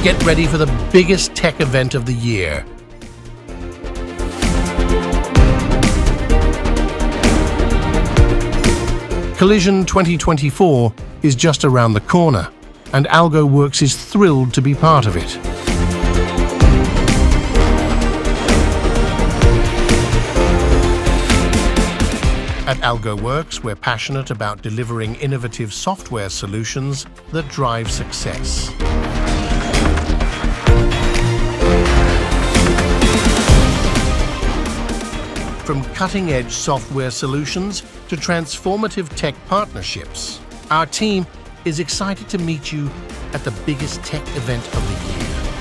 Get ready for the biggest tech event of the year. Collision 2024 is just around the corner, and Algoworks is thrilled to be part of it. At Algoworks, we're passionate about delivering innovative software solutions that drive success. From cutting-edge software solutions to transformative tech partnerships, our team is excited to meet you at the biggest tech event of the year.